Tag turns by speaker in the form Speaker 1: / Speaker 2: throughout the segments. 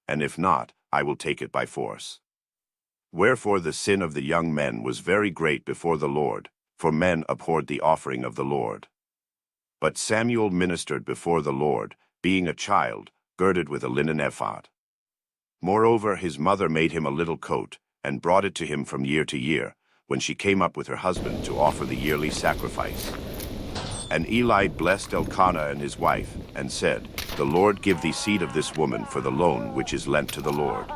Speaker 1: and if not, I will take it by force. Wherefore the sin of the young men was very great before the Lord, for men abhorred the offering of the Lord. But Samuel ministered before the Lord, being a child, girded with a linen ephod. Moreover, his mother made him a little coat, and brought it to him from year to year, when she came up with her husband to offer the yearly sacrifice. And Eli blessed Elkanah and his wife, and said, The Lord give thee seed of this woman for the loan which is lent to the Lord.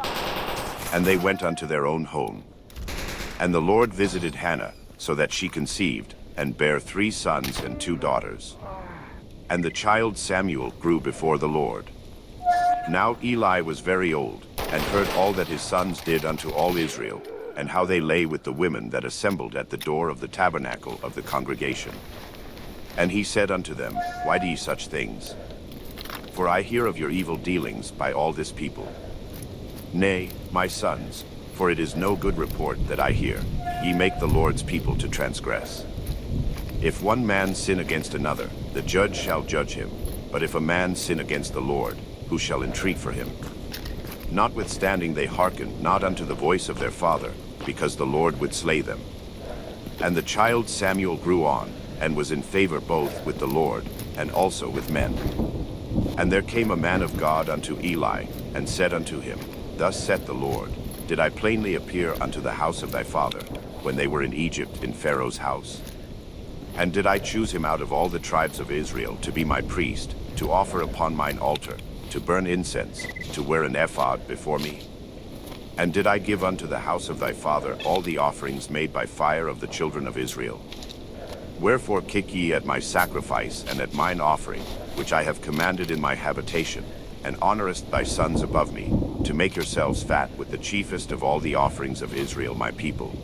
Speaker 1: And they went unto their own home. And the Lord visited Hannah, so that she conceived, and bare 3 sons and 2 daughters. And the child Samuel grew before the Lord. Now Eli was very old, and heard all that his sons did unto all Israel, and how they lay with the women that assembled at the door of the tabernacle of the congregation. And he said unto them, Why do ye such things? For I hear of your evil dealings by all this people. Nay, my sons, for it is no good report that I hear, ye make the Lord's people to transgress. If one man sin against another, the judge shall judge him. But if a man sin against the Lord, who shall entreat for him? Notwithstanding they hearkened not unto the voice of their father, because the Lord would slay them. And the child Samuel grew on, and was in favor both with the Lord, and also with men. And there came a man of God unto Eli, and said unto him, Thus saith the Lord, Did I plainly appear unto the house of thy father, when they were in Egypt in Pharaoh's house? And did I choose him out of all the tribes of Israel to be my priest, to offer upon mine altar, to burn incense, to wear an ephod before me? And did I give unto the house of thy father all the offerings made by fire of the children of Israel? Wherefore kick ye at my sacrifice and at mine offering, which I have commanded in my habitation, and honorest thy sons above me, to make yourselves fat with the chiefest of all the offerings of Israel my people?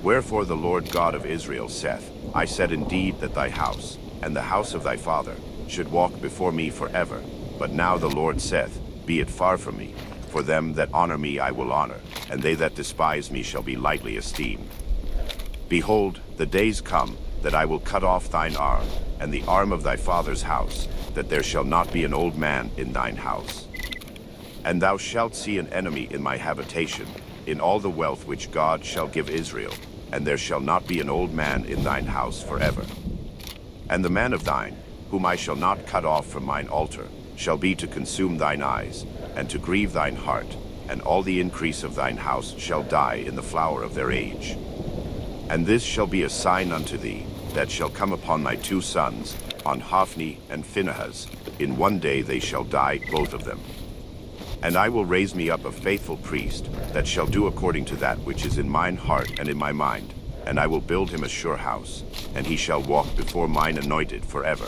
Speaker 1: Wherefore the Lord God of Israel saith, I said indeed that thy house, and the house of thy father, should walk before me forever. But now the Lord saith, Be it far from me, for them that honor me I will honor, and they that despise me shall be lightly esteemed. Behold, the days come, that I will cut off thine arm, and the arm of thy father's house, that there shall not be an old man in thine house. And thou shalt see an enemy in my habitation, in all the wealth which God shall give Israel, and there shall not be an old man in thine house forever. And the man of thine, whom I shall not cut off from mine altar, shall be to consume thine eyes, and to grieve thine heart, and all the increase of thine house shall die in the flower of their age. And this shall be a sign unto thee, that shall come upon thy 2 sons, on Hophni and Phinehas. In one day they shall die, both of them. And I will raise me up a faithful priest, that shall do according to that which is in mine heart and in my mind, and I will build him a sure house, and he shall walk before mine anointed forever.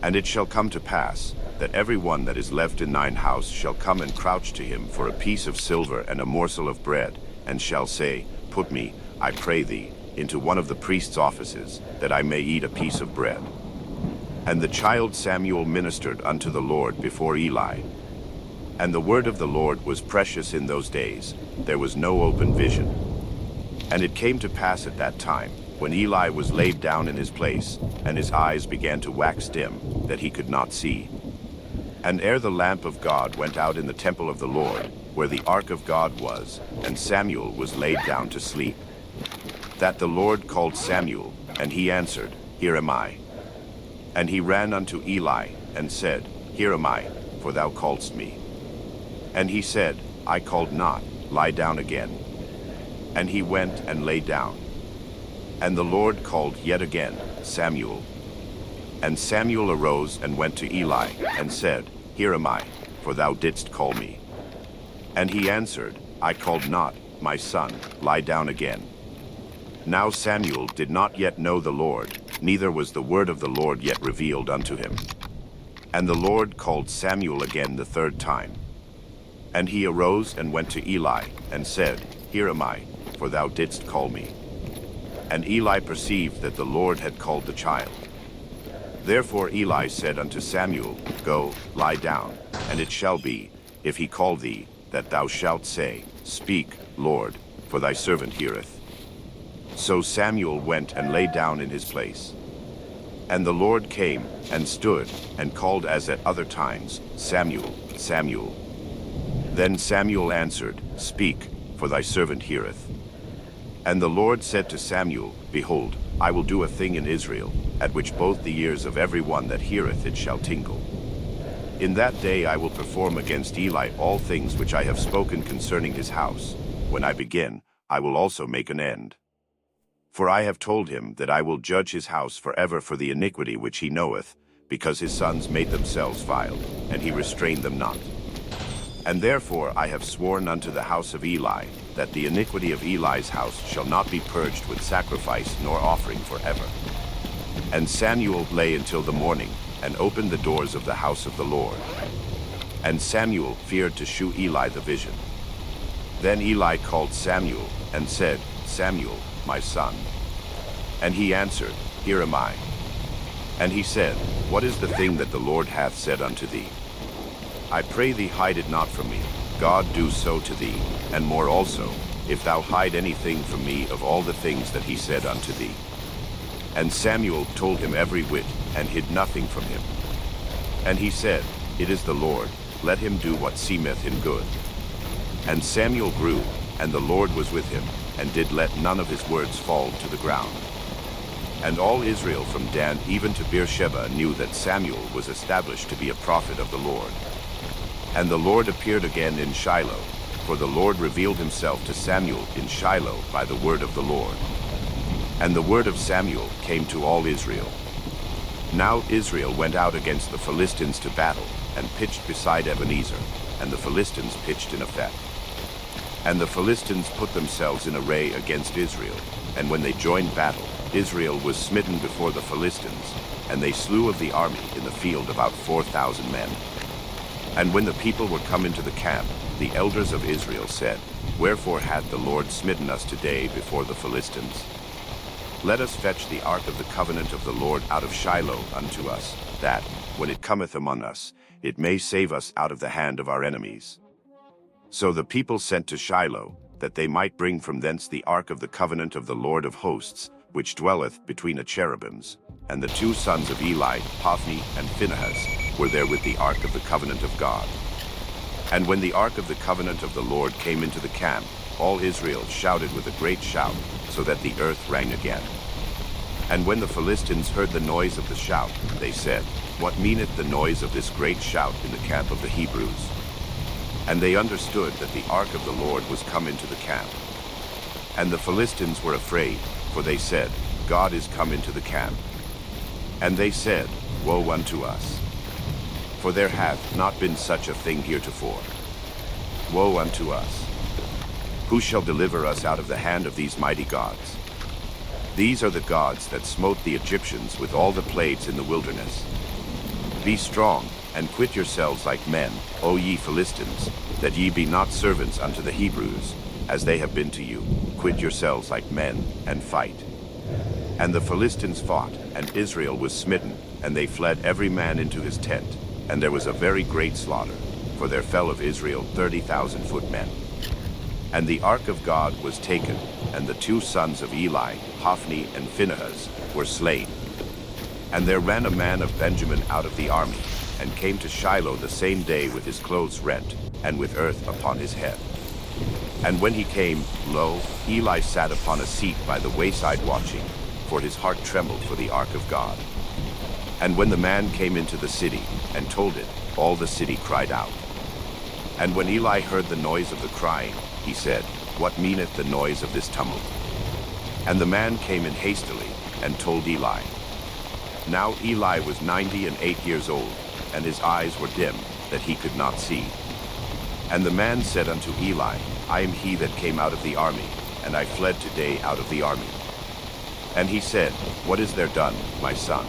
Speaker 1: And it shall come to pass, that every one that is left in thine house shall come and crouch to him for a piece of silver and a morsel of bread, and shall say, Put me, I pray thee, into one of the priest's offices, that I may eat a piece of bread. And the child Samuel ministered unto the Lord before Eli. And the word of the Lord was precious in those days, there was no open vision. And it came to pass at that time, when Eli was laid down in his place, and his eyes began to wax dim, that he could not see. And ere the lamp of God went out in the temple of the Lord, where the ark of God was, and Samuel was laid down to sleep, that the Lord called Samuel, and he answered, Here am I. And he ran unto Eli, and said, Here am I, for thou calledst me. And he said, I called not, lie down again. And he went and lay down. And the Lord called yet again, Samuel. And Samuel arose and went to Eli, and said, Here am I, for thou didst call me. And he answered, I called not, my son, lie down again. Now Samuel did not yet know the Lord, neither was the word of the Lord yet revealed unto him. And the Lord called Samuel again the 3rd time. And he arose and went to Eli, and said, Here am I, for thou didst call me. And Eli perceived that the Lord had called the child. Therefore Eli said unto Samuel, Go, lie down, and it shall be, if he call thee, that thou shalt say, Speak, Lord, for thy servant heareth. So Samuel went and lay down in his place. And the Lord came, and stood, and called as at other times, Samuel, Samuel. Then Samuel answered, Speak, for thy servant heareth. And the Lord said to Samuel, Behold, I will do a thing in Israel, at which both the ears of every one that heareth it shall tingle. In that day I will perform against Eli all things which I have spoken concerning his house. When I begin, I will also make an end. For I have told him that I will judge his house forever for the iniquity which he knoweth, because his sons made themselves vile, and he restrained them not. And therefore I have sworn unto the house of Eli, that the iniquity of Eli's house shall not be purged with sacrifice nor offering forever. And Samuel lay until the morning, and opened the doors of the house of the Lord. And Samuel feared to shew Eli the vision. Then Eli called Samuel, and said, Samuel, my son. And he answered, Here am I. And he said, What is the thing that the Lord hath said unto thee? I pray thee hide it not from me. God do so to thee, and more also, if thou hide anything from me of all the things that he said unto thee. And Samuel told him every whit, and hid nothing from him. And he said, It is the Lord, let him do what seemeth him good. And Samuel grew, and the Lord was with him, and did let none of his words fall to the ground. And all Israel from Dan even to Beersheba knew that Samuel was established to be a prophet of the Lord. And the Lord appeared again in Shiloh, for the Lord revealed himself to Samuel in Shiloh by the word of the Lord. And the word of Samuel came to all Israel. Now Israel went out against the Philistines to battle, and pitched beside Ebenezer, and the Philistines pitched in Aphek. And the Philistines put themselves in array against Israel, and when they joined battle, Israel was smitten before the Philistines, and they slew of the army in the field about 4,000 men. And when the people were come into the camp, the elders of Israel said, Wherefore hath the Lord smitten us today before the Philistines? Let us fetch the ark of the covenant of the Lord out of Shiloh unto us, that, when it cometh among us, it may save us out of the hand of our enemies. So the people sent to Shiloh, that they might bring from thence the ark of the covenant of the Lord of hosts, which dwelleth between the cherubims. And the two sons of Eli, Hophni and Phinehas, were there with the ark of the covenant of God. And when the ark of the covenant of the Lord came into the camp, all Israel shouted with a great shout, so that the earth rang again. And when the Philistines heard the noise of the shout, they said, What meaneth the noise of this great shout in the camp of the Hebrews? And they understood that the ark of the Lord was come into the camp. And the Philistines were afraid, for they said, God is come into the camp. And they said, Woe unto us! For there hath not been such a thing heretofore. Woe unto us! Who shall deliver us out of the hand of these mighty gods? These are the gods that smote the Egyptians with all the plagues in the wilderness. Be strong, and quit yourselves like men, O ye Philistines, that ye be not servants unto the Hebrews, as they have been to you. Quit yourselves like men, and fight. And the Philistines fought, and Israel was smitten, and they fled every man into his tent. And there was a very great slaughter, for there fell of Israel 30,000 footmen. And the ark of God was taken, and the two sons of Eli, Hophni and Phinehas, were slain. And there ran a man of Benjamin out of the army, and came to Shiloh the same day with his clothes rent, and with earth upon his head. And when he came, lo, Eli sat upon a seat by the wayside watching, for his heart trembled for the ark of God. And when the man came into the city, and told it, all the city cried out. And when Eli heard the noise of the crying, he said, What meaneth the noise of this tumult? And the man came in hastily, and told Eli. Now Eli was 98 years old, and his eyes were dim, that he could not see. And the man said unto Eli, I am he that came out of the army, and I fled today out of the army. And he said, What is there done, my son?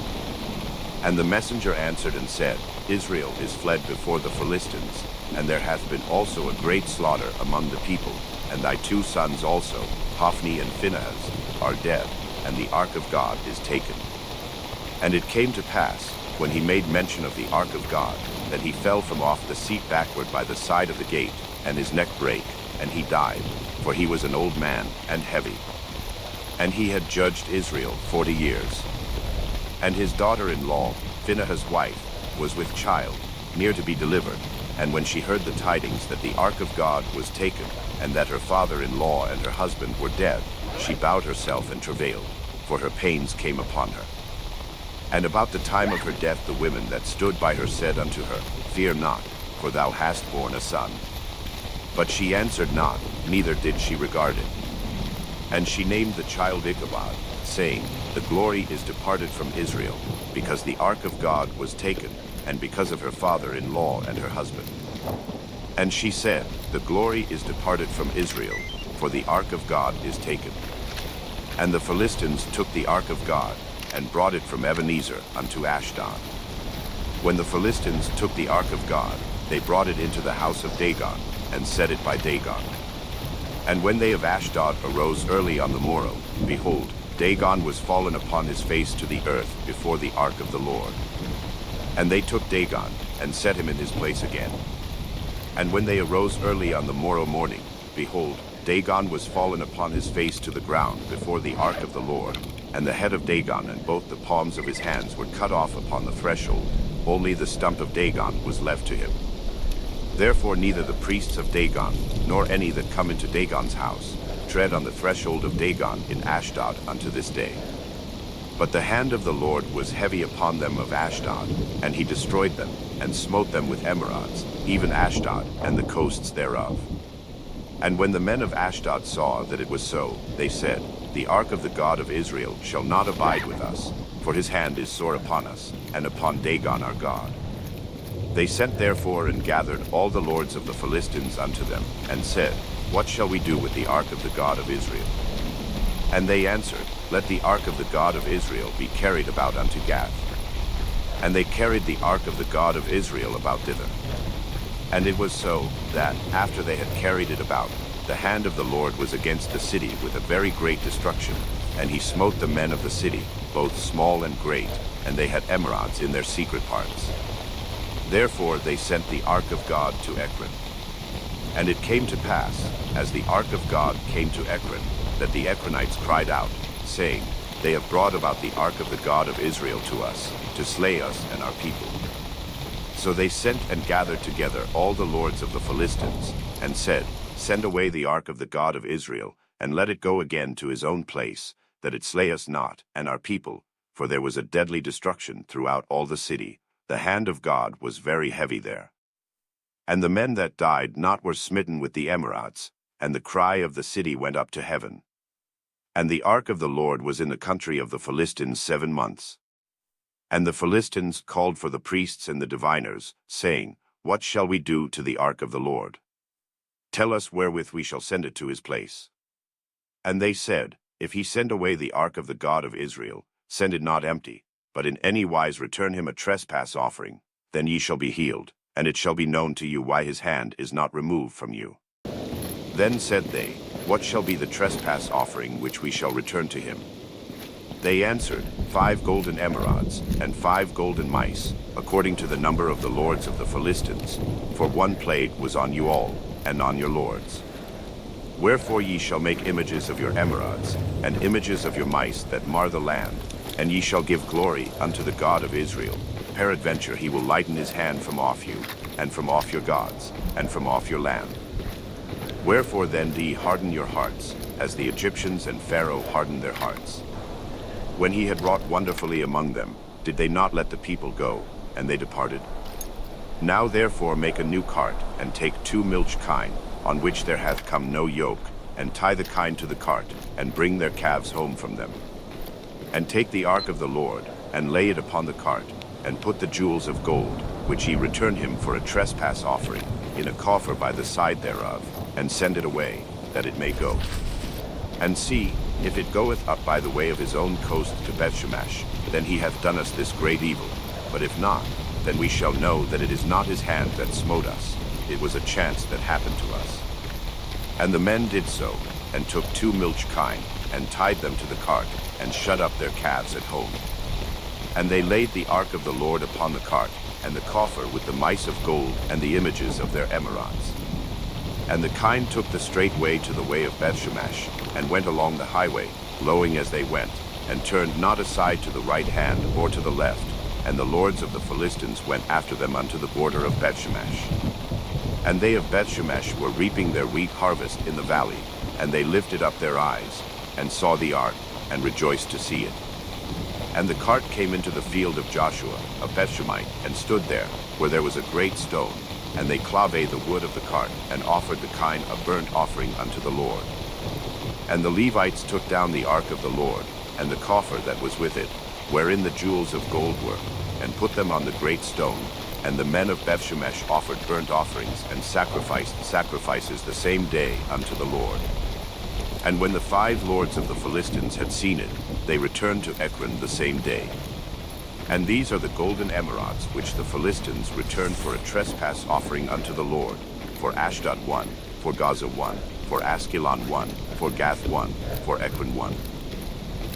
Speaker 1: And the messenger answered and said, Israel is fled before the Philistines, and there hath been also a great slaughter among the people, and thy two sons also, Hophni and Phinehas, are dead, and the ark of God is taken. And it came to pass, when he made mention of the ark of God, that he fell from off the seat backward by the side of the gate, and his neck brake, and he died, for he was an old man and heavy. And he had judged Israel 40 years. And his daughter-in-law, Phinehas' wife, was with child, near to be delivered, And when she heard the tidings that the ark of God was taken, and that her father-in-law and her husband were dead, she bowed herself and travailed, for her pains came upon her. And about the time of her death the women that stood by her said unto her, Fear not, for thou hast borne a son. But she answered not, neither did she regard it. And she named the child Ichabod, saying, The glory is departed from Israel, because the ark of God was taken, and because of her father-in-law and her husband. And she said, The glory is departed from Israel, for the ark of God is taken. And the Philistines took the ark of God, and brought it from Ebenezer unto Ashdod. When the Philistines took the ark of God, they brought it into the house of Dagon, and set it by Dagon. And when they of Ashdod arose early on the morrow, behold, Dagon was fallen upon his face to the earth before the ark of the Lord. And they took Dagon, and set him in his place again. And when they arose early on the morrow morning, behold, Dagon was fallen upon his face to the ground before the ark of the Lord, and the head of Dagon and both the palms of his hands were cut off upon the threshold, only the stump of Dagon was left to him. Therefore neither the priests of Dagon, nor any that come into Dagon's house, tread on the threshold of Dagon in Ashdod unto this day. But the hand of the Lord was heavy upon them of Ashdod, and he destroyed them, and smote them with emerods, even Ashdod and the coasts thereof. And when the men of Ashdod saw that it was so, they said, The ark of the God of Israel shall not abide with us, for his hand is sore upon us, and upon Dagon our God. They sent therefore and gathered all the lords of the Philistines unto them, and said, What shall we do with the ark of the God of Israel? And they answered, Let the ark of the God of Israel be carried about unto Gath. And they carried the ark of the God of Israel about thither. And it was so, that, after they had carried it about, the hand of the Lord was against the city with a very great destruction, and he smote the men of the city, both small and great, and they had emerods in their secret parts. Therefore they sent the ark of God to Ekron. And it came to pass, as the ark of God came to Ekron, that the Ekronites cried out, saying, They have brought about the ark of the God of Israel to us, to slay us and our people. So they sent and gathered together all the lords of the Philistines, and said, Send away the ark of the God of Israel, and let it go again to his own place, that it slay us not and our people, for there was a deadly destruction throughout all the city. The hand of God was very heavy there. And the men that died not were smitten with the emerods, and the cry of the city went up to heaven. And the ark of the Lord was in the country of the Philistines 7 months. And the Philistines called for the priests and the diviners, saying, What shall we do to the ark of the Lord? Tell us wherewith we shall send it to his place. And they said, If he send away the ark of the God of Israel, send it not empty, but in any wise return him a trespass offering, then ye shall be healed, and it shall be known to you why his hand is not removed from you. Then said they, What shall be the trespass offering which we shall return to him? They answered, 5 golden emerods, and 5 golden mice, according to the number of the lords of the Philistines, for one plague was on you all, and on your lords. Wherefore ye shall make images of your emerods, and images of your mice that mar the land, and ye shall give glory unto the God of Israel. Peradventure he will lighten his hand from off you, and from off your gods, and from off your land. Wherefore then do ye harden your hearts, as the Egyptians and Pharaoh hardened their hearts? When he had wrought wonderfully among them, did they not let the people go, and they departed? Now therefore make a new cart, and take 2 milch kine, on which there hath come no yoke, and tie the kine to the cart, and bring their calves home from them. And take the ark of the Lord, and lay it upon the cart, and put the jewels of gold, which ye return him for a trespass offering, in a coffer by the side thereof, and send it away, that it may go. And see, if it goeth up by the way of his own coast to Bethshemesh, then he hath done us this great evil. But if not, then we shall know that it is not his hand that smote us, it was a chance that happened to us. And the men did so, and took 2 milch kine, and tied them to the cart, and shut up their calves at home. And they laid the ark of the Lord upon the cart, and the coffer with the mice of gold and the images of their emerods. And the kine took the straight way to the way of Bethshemesh, and went along the highway, lowing as they went, and turned not aside to the right hand or to the left, and the lords of the Philistines went after them unto the border of Bethshemesh. And they of Bethshemesh were reaping their wheat harvest in the valley, and they lifted up their eyes, and saw the ark, and rejoiced to see it. And the cart came into the field of Joshua, a Bethshemite, and stood there, where there was a great stone, and they clave the wood of the cart, and offered the kine a burnt offering unto the Lord. And the Levites took down the ark of the Lord, and the coffer that was with it, wherein the jewels of gold were, and put them on the great stone. And the men of Bethshemesh offered burnt offerings and sacrificed sacrifices the same day unto the Lord. And when the 5 lords of the Philistines had seen it, they returned to Ekron the same day. And these are the golden emerods which the Philistines returned for a trespass offering unto the Lord, for Ashdod 1, for Gaza 1, for Askelon 1, for Gath 1, for Ekron 1.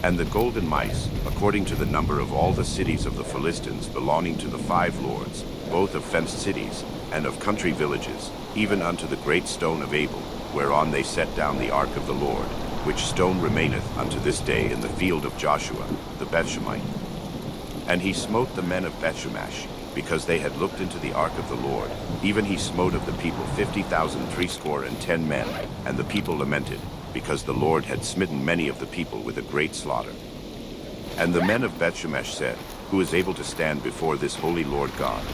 Speaker 1: And the golden mice, according to the number of all the cities of the Philistines belonging to the 5 lords, both of fenced cities, and of country villages, even unto the great stone of Abel, whereon they set down the ark of the Lord, which stone remaineth unto this day in the field of Joshua, the Bethshemite. And he smote the men of Bethshemesh, because they had looked into the ark of the Lord, even he smote of the people 50,000 threescore and 10 men, and the people lamented, because the Lord had smitten many of the people with a great slaughter. And the men of Bethshemesh said, Who is able to stand before this holy Lord God?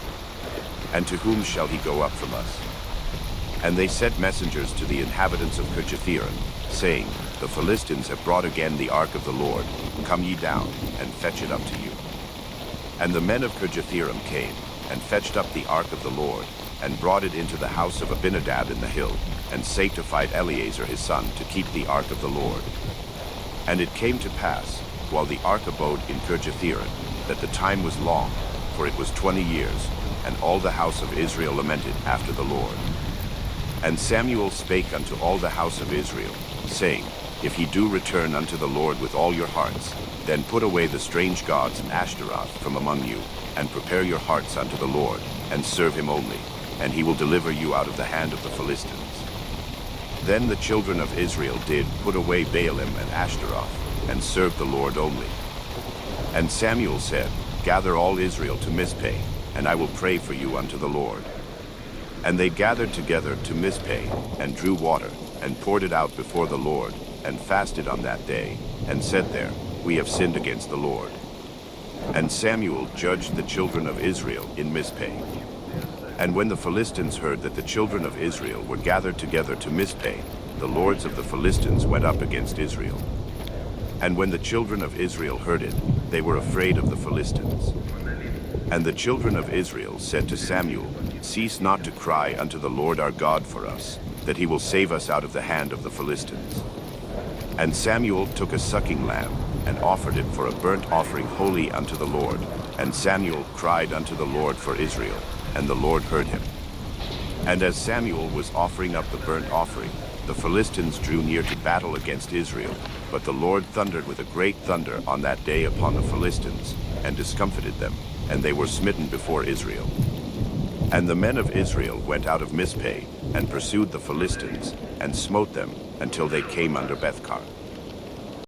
Speaker 1: And to whom shall he go up from us? And they sent messengers to the inhabitants of Kirjathjearim, saying, The Philistines have brought again the ark of the Lord. Come ye down, and fetch it up to you. And the men of Kirjathjearim came, and fetched up the ark of the Lord, and brought it into the house of Abinadab in the hill, and sanctified Eleazar his son to keep the ark of the Lord. And it came to pass, while the ark abode in Kirjathjearim, that the time was long, for it was 20 years, and all the house of Israel lamented after the Lord. And Samuel spake unto all the house of Israel, saying, If ye do return unto the Lord with all your hearts, then put away the strange gods and Ashtaroth from among you, and prepare your hearts unto the Lord, and serve him only, and he will deliver you out of the hand of the Philistines. Then the children of Israel did put away Baalim and Ashtaroth, and served the Lord only. And Samuel said, Gather all Israel to Mizpeh, and I will pray for you unto the Lord. And they gathered together to Mizpeh, and drew water, and poured it out before the Lord, and fasted on that day, and said there, We have sinned against the Lord. And Samuel judged the children of Israel in Mizpeh. And when the Philistines heard that the children of Israel were gathered together to Mizpeh, the lords of the Philistines went up against Israel. And when the children of Israel heard it, they were afraid of the Philistines. And the children of Israel said to Samuel, Cease not to cry unto the Lord our God for us, that he will save us out of the hand of the Philistines. And Samuel took a sucking lamb, and offered it for a burnt offering holy unto the Lord. And Samuel cried unto the Lord for Israel, and the Lord heard him. And as Samuel was offering up the burnt offering, the Philistines drew near to battle against Israel. But the Lord thundered with a great thunder on that day upon the Philistines, and discomfited them, and they were smitten before Israel. And the men of Israel went out of Mizpeh, and pursued the Philistines, and smote them, until they came under Bethkar.